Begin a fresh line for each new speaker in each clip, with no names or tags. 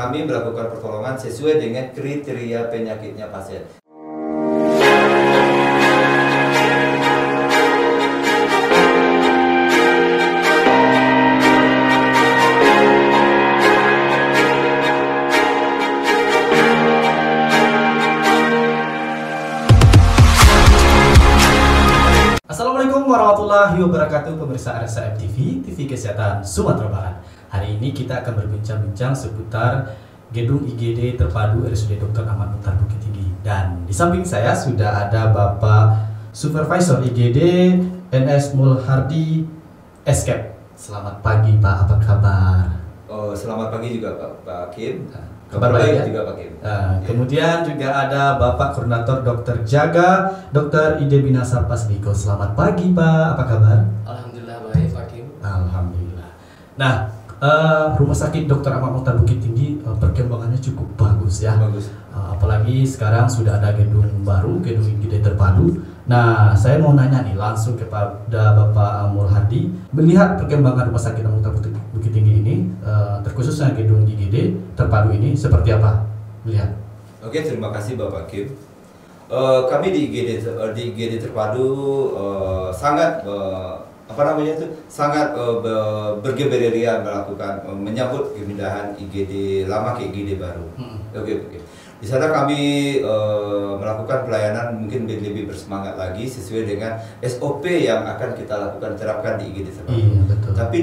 kami melakukan pertolongan sesuai dengan kriteria penyakitnya pasien.
Assalamualaikum warahmatullahi wabarakatuh, pemirsa RSAF TV, TV Kesehatan Sumatera Barat. Hari ini kita akan berbincang-bincang seputar gedung IGD terpadu RSUD Dr. Ahmad Mukhtar Bukit Tinggi. Dan di samping saya sudah ada Bapak Supervisor IGD NS Mulhardi Escape. Selamat pagi Pak, apa kabar?
Oh, selamat pagi juga Pak Kim.
Kabar baik ya?
Juga Pak Kim.
Kemudian juga ada Bapak Koordinator Dr. Jaga, Dr. Ide Binasa Pasdiko. Selamat pagi Pak, apa kabar?
Alhamdulillah baik Pak Kim.
Alhamdulillah. Nah, Rumah Sakit Dr. Ahmad Mukhtar Bukit Tinggi perkembangannya cukup bagus ya.
Bagus.
Apalagi sekarang sudah ada gedung baru, gedung IGD terpadu. Nah, saya mau nanya nih langsung kepada Bapak Mulhardi, melihat perkembangan Rumah Sakit Ahmad Mukhtar Bukit Tinggi ini, terkhususnya gedung IGD terpadu ini, seperti apa melihat?
Oke, terima kasih Bapak Kim. Kami di IGD terpadu sangat sangat bergeberia melakukan menyambut pemindahan IGD lama ke IGD baru. Oke. Di sana kami melakukan pelayanan mungkin lebih bersemangat lagi sesuai dengan SOP yang akan kita lakukan terapkan di IGD terpadu.
Iya, betul.
Tapi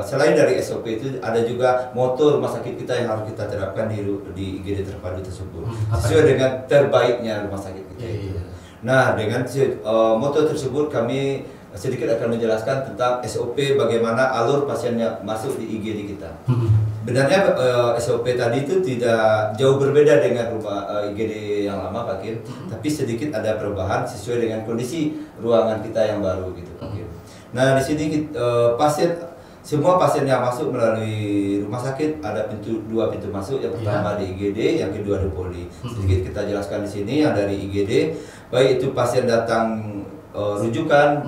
selain dari SOP itu ada juga moto rumah sakit kita yang harus kita terapkan di IGD terpadu tersebut sesuai dengan terbaiknya rumah sakit kita.
Iya.
Nah, dengan moto tersebut kami sedikit akan menjelaskan tentang SOP bagaimana alur pasiennya masuk di IGD kita. Benarnya SOP tadi itu tidak jauh berbeda dengan rumah IGD yang lama Pak Kim, tapi sedikit ada perubahan sesuai dengan kondisi ruangan kita yang baru gitu Pak Kim. Nah, di sini semua pasien yang masuk melalui rumah sakit ada dua pintu masuk. Yang pertama di IGD, yang kedua di Poli. Sedikit kita jelaskan di sini yang dari IGD, baik itu pasien datang rujukan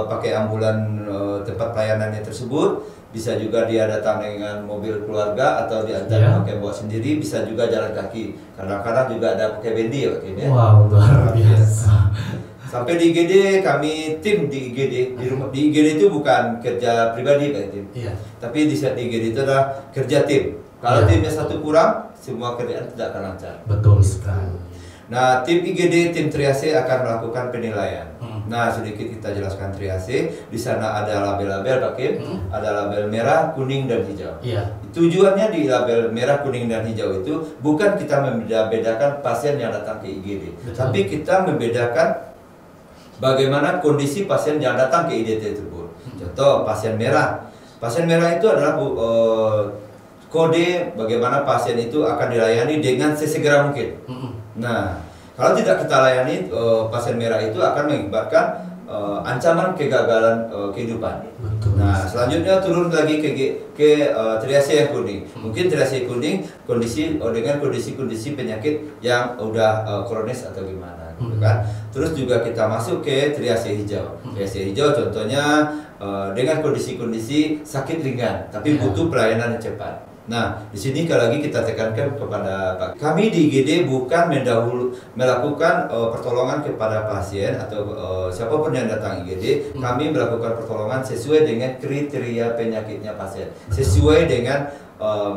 pakai ambulan tempat pelayanannya tersebut, bisa juga dia datang dengan mobil keluarga atau diantar pakai bawa sendiri, bisa juga jalan kaki. Kadang-kadang juga ada pakai bendi ya, ya.
Wow, luar biasa.
Sampai di IGD, kami tim di IGD di IGD itu bukan kerja pribadi Pak Tim.
Iya.
Tapi di IGD itu adalah kerja tim. Kalau timnya satu kurang, semua kerjaan tidak akan lancar.
Betul sekali.
Nah, tim IGD, tim triase akan melakukan penilaian. Nah, sedikit kita jelaskan triase. Di sana ada label-label Pak Kim, ada label merah, kuning, dan hijau.
Iya.
Tujuannya di label merah, kuning, dan hijau itu bukan kita membedakan pasien yang datang ke IGD, tapi kita membedakan bagaimana kondisi pasien yang datang ke IGD tersebut. Contoh pasien merah. Pasien merah itu adalah kode bagaimana pasien itu akan dilayani dengan sesegera mungkin. Nah, kalau tidak kita layani, pasien merah itu akan mengakibatkan ancaman kegagalan kehidupan.
Betul.
Nah, selanjutnya turun lagi ke triase yang kuning. Mungkin triase kuning dengan kondisi penyakit yang udah kronis atau gimana. Gitu kan. Terus juga kita masuk ke triase hijau. Triase hijau contohnya dengan kondisi-kondisi sakit ringan, tapi butuh pelayanan yang cepat. Nah, di sini lagi kita tekankan kepada Pak, kami di IGD bukan melakukan pertolongan kepada pasien atau siapapun yang datang IGD. Kami melakukan pertolongan sesuai dengan kriteria penyakitnya pasien, sesuai dengan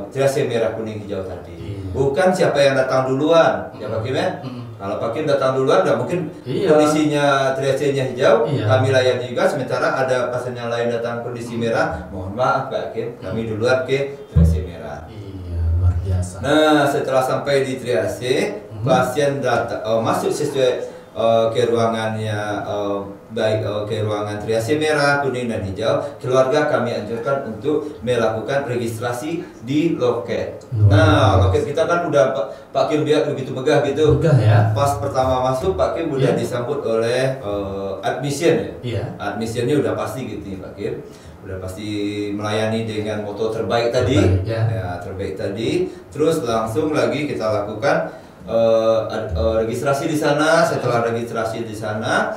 triase merah, kuning, hijau tadi. Bukan siapa yang datang duluan, ya Pak Kim ya. Kalau Pak Kim datang duluan, nggak mungkin kondisinya triasenya hijau, kami layani juga. Sementara ada pasien yang lain datang kondisi merah, mohon maaf Pak Kim, kami duluan ke triase merah.
Iya, luar biasa.
Nah, setelah sampai di triase, pasien masuk sesuai ke ruangannya, ke ruangan triase merah, kuning, dan hijau. Keluarga kami anjurkan untuk melakukan registrasi di loket. Nah, loket kita kan udah Pak Kim lihat begitu megah gitu.
Megah ya.
Pas pertama masuk Pak Kim udah disambut oleh admission ya.
Iya.
Admissionnya udah pasti gitu ya Pak Kim. Udah pasti melayani dengan moto terbaik tadi. Terbaik tadi. Terus langsung lagi kita lakukan registrasi di sana. Setelah registrasi di sana,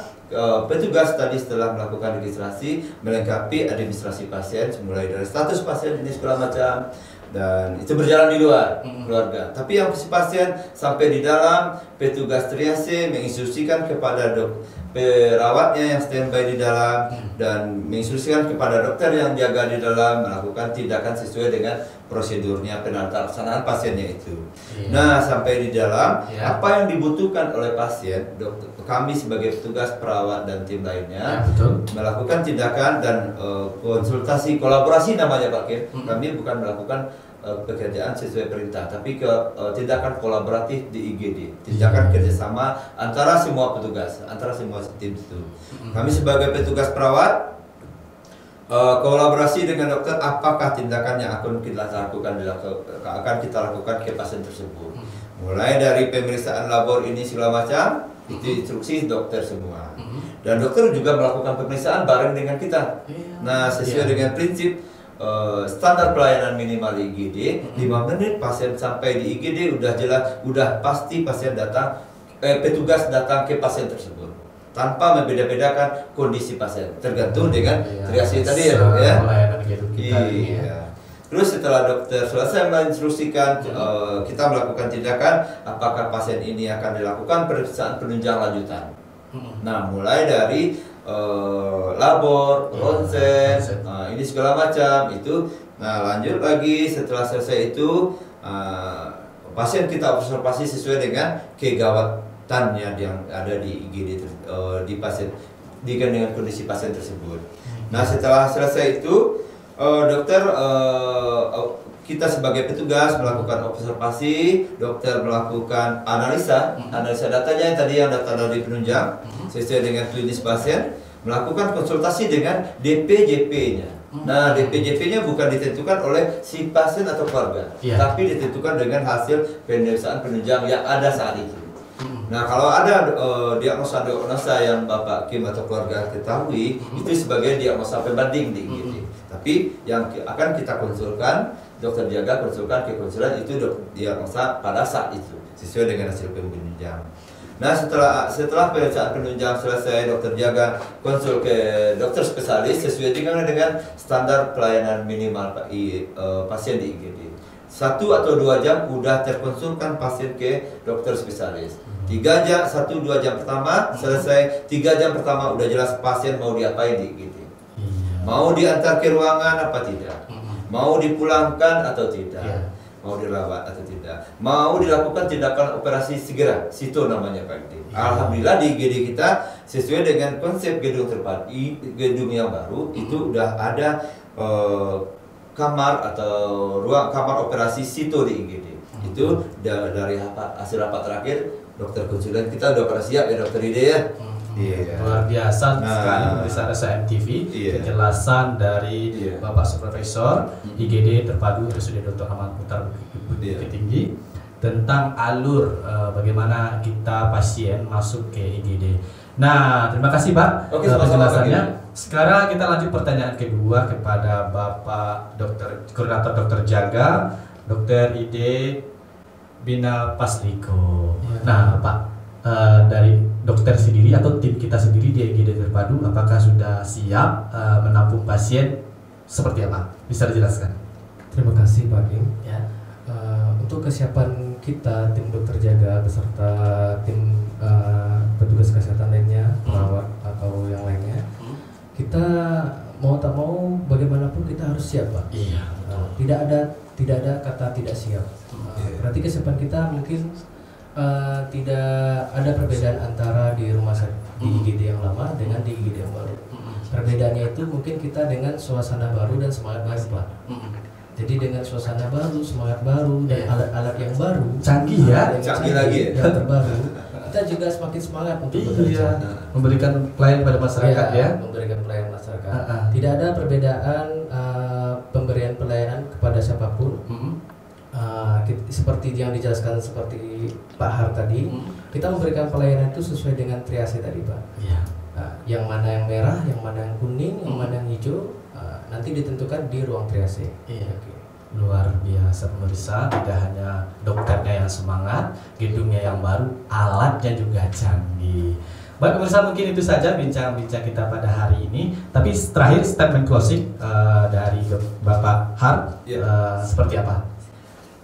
petugas tadi setelah melakukan registrasi melengkapi administrasi pasien, mulai dari status pasien ini segala macam, dan itu berjalan di luar keluarga. Tapi yang si pasien sampai di dalam, petugas triase menginstruksikan kepada perawatnya yang standby di dalam dan menginstruksikan kepada dokter yang jaga di dalam melakukan tindakan sesuai dengan prosedurnya penantangan pasiennya itu. Nah, sampai di dalam apa yang dibutuhkan oleh pasien, dokter, kami sebagai petugas perawat dan tim lainnya melakukan tindakan dan konsultasi kolaborasi namanya Pak Kim. Kami bukan melakukan pekerjaan sesuai perintah, tapi ke tindakan kolaboratif di IGD, tindakan kerjasama antara semua petugas, antara semua tim itu. Kami sebagai petugas perawat kolaborasi dengan dokter, apakah tindakan yang akan kita lakukan ke pasien tersebut. Mulai dari pemeriksaan labor ini segala macam, itu instruksi dokter semua. Dan dokter juga melakukan pemeriksaan bareng dengan kita. Nah, sesuai dengan prinsip standar pelayanan minimal IGD, 5 menit pasien sampai di IGD udah jelas, udah pasti pasien datang, petugas datang ke pasien tersebut tanpa membeda-bedakan kondisi pasien, tergantung dengan triase tadi ya dok ya. Iya. Terus setelah dokter selesai menginstruksikan, kita melakukan tindakan, apakah pasien ini akan dilakukan pemeriksaan penunjang lanjutan. Nah, mulai dari labor, ronsen, ini segala macam itu. Nah, lanjut lagi setelah selesai itu, pasien kita observasi sesuai dengan kegawatannya yang ada di IGD di pasien, dengan kondisi pasien tersebut. Nah, setelah selesai itu, dokter kita sebagai petugas melakukan observasi, dokter melakukan analisa datanya tadi yang data dari penunjang sesuai dengan klinis pasien, melakukan konsultasi dengan DPJP-nya. Nah, DPJP-nya bukan ditentukan oleh si pasien atau keluarga, tapi ditentukan dengan hasil pemeriksaan penunjang yang ada saat itu. Nah, kalau ada diagnosa yang Bapak Kim atau keluarga ketahui, itu sebagai diagnosa pembanding di IGD. Tapi yang akan kita konsulkan, dokter jaga konsulkan ke konsulan itu diagnosa pada saat itu sesuai dengan hasil penunjang. Nah, setelah pemeriksaan penunjang selesai, dokter jaga konsul ke dokter spesialis sesuai dengan standar pelayanan minimal pasien di IGD. 1 atau 2 jam udah terkonsulkan pasien ke dokter spesialis. 1-2 jam pertama selesai, 3 jam pertama udah jelas pasien mau diapain di IGD. Mau diantar ke ruangan apa tidak? Mau dipulangkan atau tidak? Mau dirawat atau tidak? Mau dilakukan tindakan operasi segera? Situ namanya Pak Edi. Alhamdulillah di IGD kita sesuai dengan konsep gedung terpadu, gedung yang baru itu udah ada kamar atau ruang kamar operasi situ di IGD. Itu dari hasil rapat terakhir dokter konsulen kita udah pada siap ya dokter Ide ya.
Luar biasa sekali pemirsa RSA-MTV, penjelasan dari Bapak Supervisor IGD Terpadu RSUD Dr. Ahmad Mukhtar Bukit Tinggi tentang alur bagaimana kita pasien masuk ke IGD. Nah, terima kasih Pak penjelasannya. Sekarang kita lanjut pertanyaan kedua kepada Bapak Koordinator Dokter Jaga, Dokter Ide Bina Pasliko. Nah, Pak, dari dokter sendiri atau tim kita sendiri di IGD Terpadu, apakah sudah siap menampung pasien seperti apa? Bisa dijelaskan?
Terima kasih Pak Kim.
Ya.
Untuk kesiapan kita, tim dokter jaga beserta tim petugas kesehatan lainnya, perawat atau yang lainnya, kita mau tak mau bagaimanapun kita harus siap Pak.
Iya.
Tidak ada kata tidak siap. Berarti kesiapan kita mungkin tidak ada perbedaan antara di rumah sakit di IGD yang lama dengan di IGD yang baru. Perbedaannya itu mungkin kita dengan suasana baru dan semangat baru Pak. Jadi dengan suasana baru, semangat baru dan alat-alat yang baru,
canggih ya,
canggih lagi
yang terbaru, kita juga semakin semangat untuk bekerja,
memberikan pelayanan pada masyarakat ya.
Memberikan pelayanan masyarakat. Tidak ada perbedaan pemberian pelayanan kepada siapapun. Seperti yang dijelaskan seperti Pak Har tadi, kita memberikan pelayanan itu sesuai dengan triase tadi Pak. Yang mana yang merah, yang mana yang kuning, yang mana yang hijau, nanti ditentukan di ruang triase.
Luar biasa pemirsa, tidak hanya dokternya yang semangat, gedungnya yang baru, alatnya juga canggih. Baik pemirsa, mungkin itu saja bincang-bincang kita pada hari ini. Tapi terakhir statement closing dari Bapak Har seperti apa?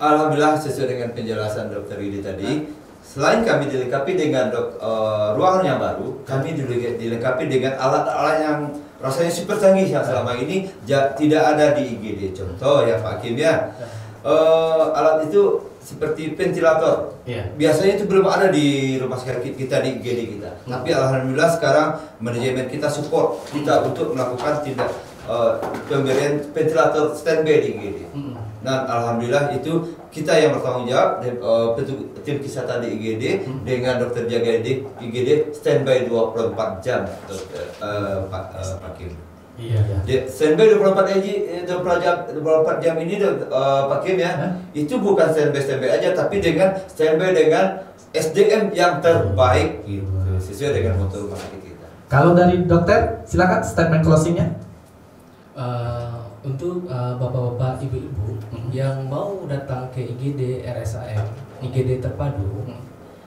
Alhamdulillah sesuai dengan penjelasan Dr. Idi tadi, selain kami dilengkapi dengan ruangan yang baru, kami dilengkapi dengan alat-alat yang rasanya super canggih yang selama ini tidak ada di IGD. Contoh ya Pak Hakim ya, alat itu seperti ventilator. Biasanya itu belum ada di rumah sakit kita, di IGD kita. Tapi alhamdulillah sekarang manajemen kita support kita untuk melakukan pemberian ventilator standby di IGD. Dan alhamdulillah itu kita yang bertanggung jawab, tim kesehatan di IGD dengan dokter jaga di IGD standby 24 jam, Pak Hakim.
Iya.
Standby 24 jam ini Pak Kim ya, itu bukan standby aja, tapi dengan standby dengan SDM yang terbaik gitu, sesuai dengan moto rumah sakit kita.
Kalau dari dokter, silakan statement closingnya.
Untuk bapak-bapak, ibu-ibu yang mau datang ke IGD RSAM, IGD terpadu,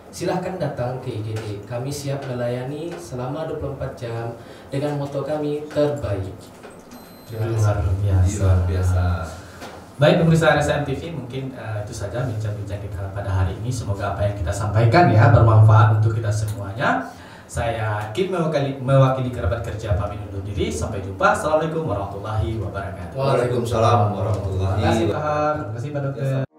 silahkan datang ke IGD. Kami siap melayani selama 24 jam dengan moto kami terbaik.
Luar biasa. Baik pemirsa RSAM TV, mungkin itu saja bincang-bincang kita pada hari ini. Semoga apa yang kita sampaikan ya bermanfaat untuk kita semuanya. Saya Kim mewakili kerabat kerja pamit undur diri. Sampai jumpa. Assalamualaikum warahmatullahi wabarakatuh.
Waalaikumsalam warahmatullahi wabarakatuh.
Terima kasih Pak Dokter.